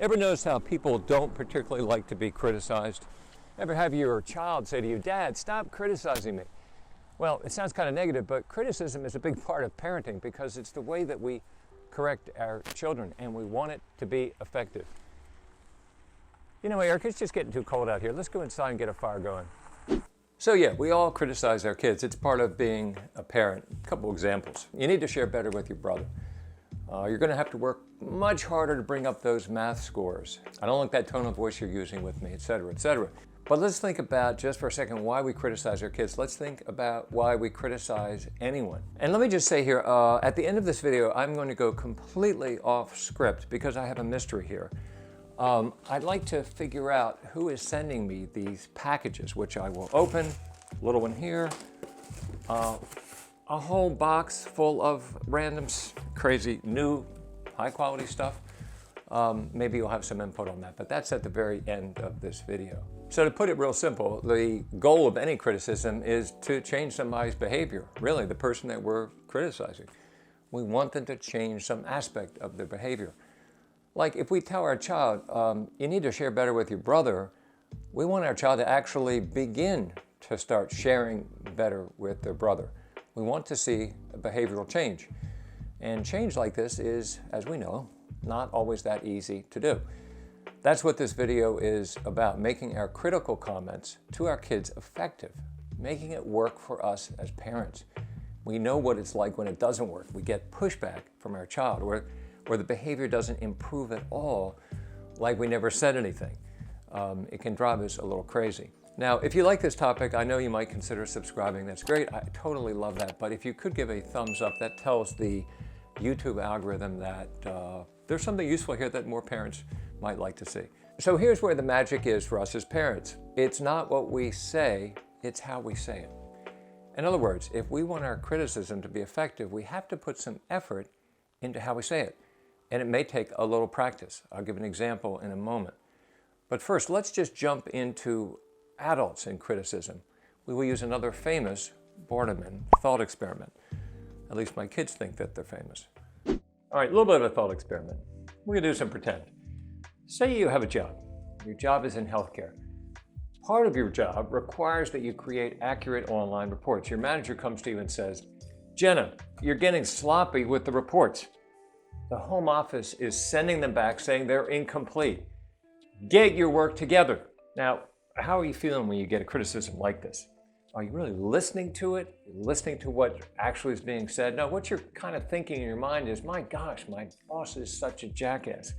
Ever notice how people don't particularly like to be criticized? Ever have your child say to you, "Dad, stop criticizing me"? Well, it sounds kind of negative, but criticism is a big part of parenting because it's the way that we correct our children, and we want it to be effective. You know, Eric, it's just getting too cold out here. Let's go inside and get a fire going. So yeah, we all criticize our kids. It's part of being a parent. A couple examples. You need to share better with your brother. You're going to have to work much harder to bring up those math scores. I don't like that tone of voice you're using with me, etc., etc. But let's think about, just for a second, why we criticize our kids. Let's think about why we criticize anyone. And let me just say here, at the end of this video, I'm going to go completely off script because I have a mystery here. I'd like to figure out who is sending me these packages, which I will open. A little one here. A whole box full of random, crazy, new, high-quality stuff. Maybe you'll have some input on that, but that's at the very end of this video. So to put it real simple, the goal of any criticism is to change somebody's behavior, really, the person that we're criticizing. We want them to change some aspect of their behavior. Like if we tell our child, you need to share better with your brother, we want our child to actually begin to start sharing better with their brother. We want to see a behavioral change. And change like this is, as we know, not always that easy to do. That's what this video is about, making our critical comments to our kids effective, making it work for us as parents. We know what it's like when it doesn't work. We get pushback from our child, or the behavior doesn't improve at all, like we never said anything. It can drive us a little crazy. Now, if you like this topic, I know you might consider subscribing. That's great. I totally love that. But if you could give a thumbs up, that tells the YouTube algorithm that there's something useful here that more parents might like to see. So here's where the magic is for us as parents. It's not what we say, it's how we say it. In other words, if we want our criticism to be effective, we have to put some effort into how we say it. And it may take a little practice. I'll give an example in a moment. But first, let's just jump into adults in criticism. We will use another famous Bornemann thought experiment. At least my kids think that they're famous. All right, a little bit of a thought experiment. We're gonna do some pretend. Say you have a job. Your job is in healthcare. Part of your job requires that you create accurate online reports. Your manager comes to you and says, "Jenna, you're getting sloppy with the reports. The home office is sending them back saying they're incomplete. Get your work together." Now, how are you feeling when you get a criticism like this? Are you really listening to it? Listening to what actually is being said? No, what you're kind of thinking in your mind is, my gosh, my boss is such a jackass.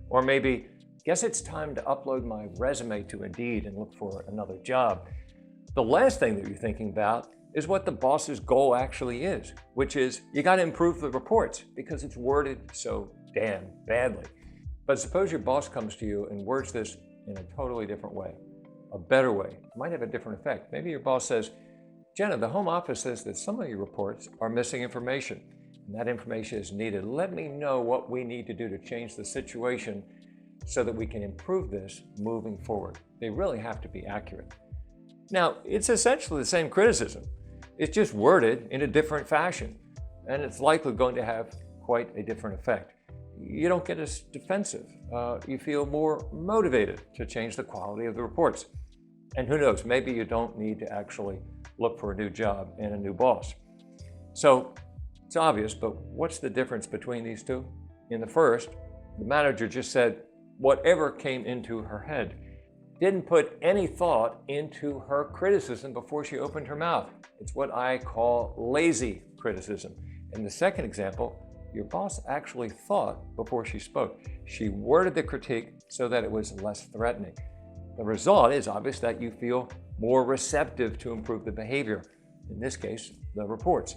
Or maybe, guess it's time to upload my resume to Indeed and look for another job. The last thing that you're thinking about is what the boss's goal actually is, which is you got to improve the reports because it's worded so damn badly. But suppose your boss comes to you and words this in a totally different way. A better way. It might have a different effect. Maybe your boss says, "Jenna, the home office says that some of your reports are missing information, and that information is needed. Let me know what we need to do to change the situation so that we can improve this moving forward." They really have to be accurate. Now, it's essentially the same criticism. It's just worded in a different fashion, and it's likely going to have quite a different effect. You don't get as defensive. You feel more motivated to change the quality of the reports. And who knows, maybe you don't need to actually look for a new job and a new boss. So it's obvious, but what's the difference between these two? In the first, the manager just said whatever came into her head, didn't put any thought into her criticism before she opened her mouth. It's what I call lazy criticism. In the second example, your boss actually thought before she spoke. She worded the critique so that it was less threatening. The result is obvious that you feel more receptive to improve the behavior, in this case, the reports.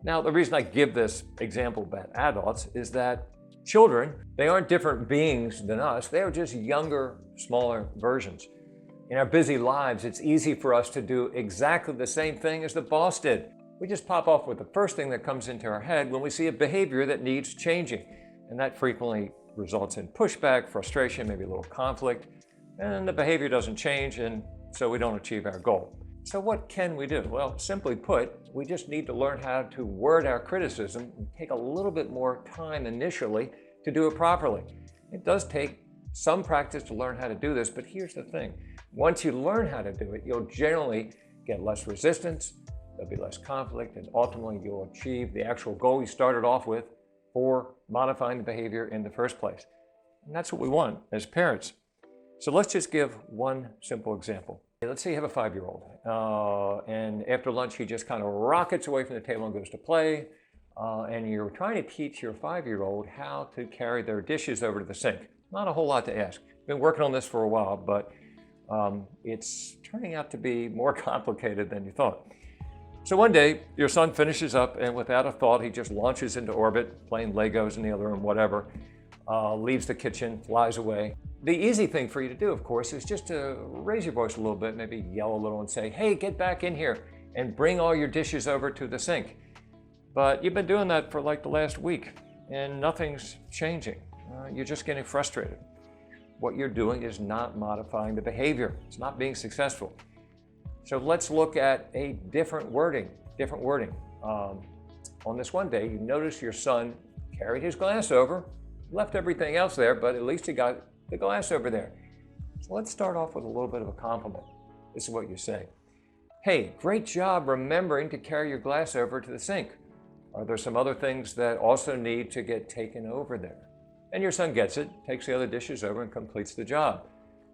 Now, the reason I give this example about adults is that children, they aren't different beings than us. They are just younger, smaller versions. In our busy lives, it's easy for us to do exactly the same thing as the boss did. We just pop off with the first thing that comes into our head when we see a behavior that needs changing. And that frequently results in pushback, frustration, maybe a little conflict, and the behavior doesn't change, and so we don't achieve our goal. So what can we do? Well, simply put, we just need to learn how to word our criticism and take a little bit more time initially to do it properly. It does take some practice to learn how to do this, but here's the thing. Once you learn how to do it, you'll generally get less resistance, there'll be less conflict, and ultimately you'll achieve the actual goal you started off with for modifying the behavior in the first place. And that's what we want as parents. So let's just give one simple example. Let's say you have a 5-year-old, and after lunch he just kind of rockets away from the table and goes to play, and you're trying to teach your 5-year-old how to carry their dishes over to the sink. Not a whole lot to ask. Been working on this for a while, but it's turning out to be more complicated than you thought. So one day, your son finishes up, and without a thought, he just launches into orbit, playing Legos in the other room, whatever, leaves the kitchen, flies away. The easy thing for you to do, of course, is just to raise your voice a little bit, maybe yell a little and say, hey, get back in here and bring all your dishes over to the sink. But you've been doing that for like the last week, and nothing's changing. You're just getting frustrated. What you're doing is not modifying the behavior. It's not being successful. So let's look at a different wording. On this one day, you notice your son carried his glass over, left everything else there, but at least he got the glass over there. So let's start off with a little bit of a compliment. This is what you say. Hey, great job remembering to carry your glass over to the sink. Are there some other things that also need to get taken over there? And your son gets it, takes the other dishes over and completes the job.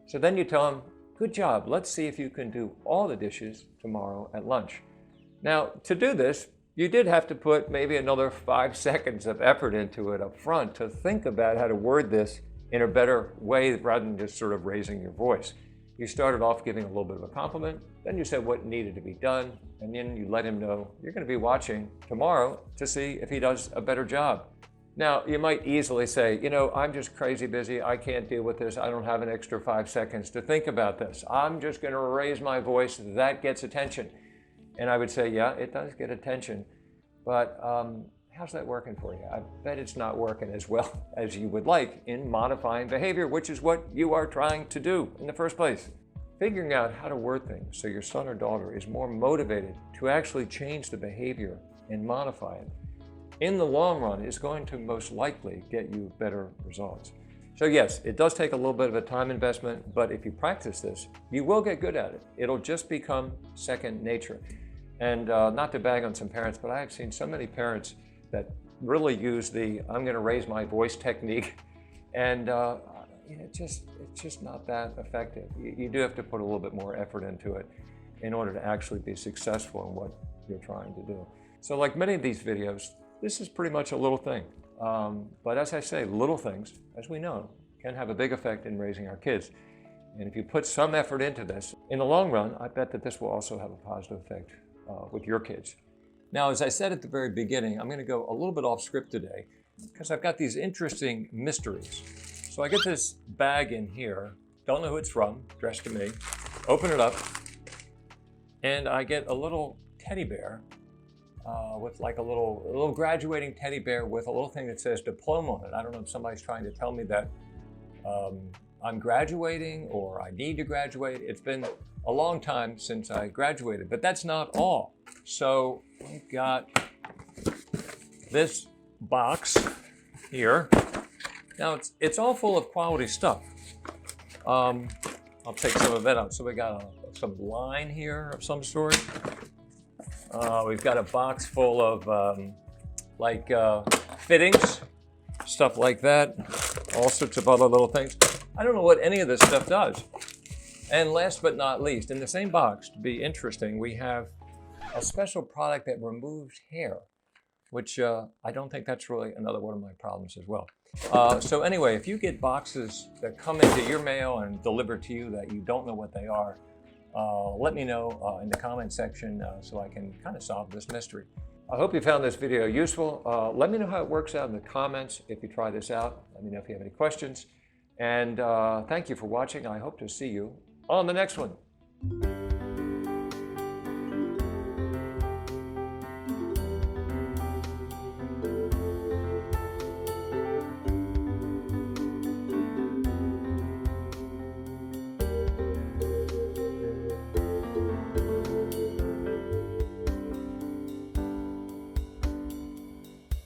So then you tell him, good job, let's see if you can do all the dishes tomorrow at lunch. Now, to do this, you did have to put maybe another 5 seconds of effort into it up front to think about how to word this in a better way rather than just sort of raising your voice. You started off giving a little bit of a compliment, then you said what needed to be done, and then you let him know you're going to be watching tomorrow to see if he does a better job. Now, you might easily say, you know, I'm just crazy busy. I can't deal with this. I don't have an extra 5 seconds to think about this. I'm just going to raise my voice. That gets attention. And I would say, yeah, it does get attention. But how's that working for you? I bet it's not working as well as you would like in modifying behavior, which is what you are trying to do in the first place. Figuring out how to word things so your son or daughter is more motivated to actually change the behavior and modify it in the long run is going to most likely get you better results. So yes, it does take a little bit of a time investment, but if you practice this, you will get good at it. It'll just become second nature. And not to bag on some parents, but I have seen so many parents that really use the I'm going to raise my voice technique, and it's just not that effective. You do have to put a little bit more effort into it in order to actually be successful in what you're trying to do. So like many of these videos, this is pretty much a little thing. But as I say, little things, as we know, can have a big effect in raising our kids. And if you put some effort into this, in the long run, I bet that this will also have a positive effect with your kids. Now, as I said at the very beginning, I'm going to go a little bit off script today because I've got these interesting mysteries. So I get this bag in here, don't know who it's from, addressed to me, open it up, and I get a little teddy bear with like a little graduating teddy bear with a little thing that says diploma on it. I don't know if somebody's trying to tell me that I'm graduating or I need to graduate. It's been a long time since I graduated, but that's not all. So we've got this box here. Now it's all full of quality stuff. I'll take some of it out. So we got some line here of some sort. We've got a box full of fittings, stuff like that, all sorts of other little things. I don't know what any of this stuff does. And last but not least, in the same box, to be interesting, we have a special product that removes hair, which I don't think that's really another one of my problems as well. So anyway, if you get boxes that come into your mail and delivered to you that you don't know what they are, let me know in the comment section so I can kind of solve this mystery. I hope you found this video useful. Let me know how it works out in the comments if you try this out. Let me know if you have any questions. And thank you for watching. I hope to see you on the next one.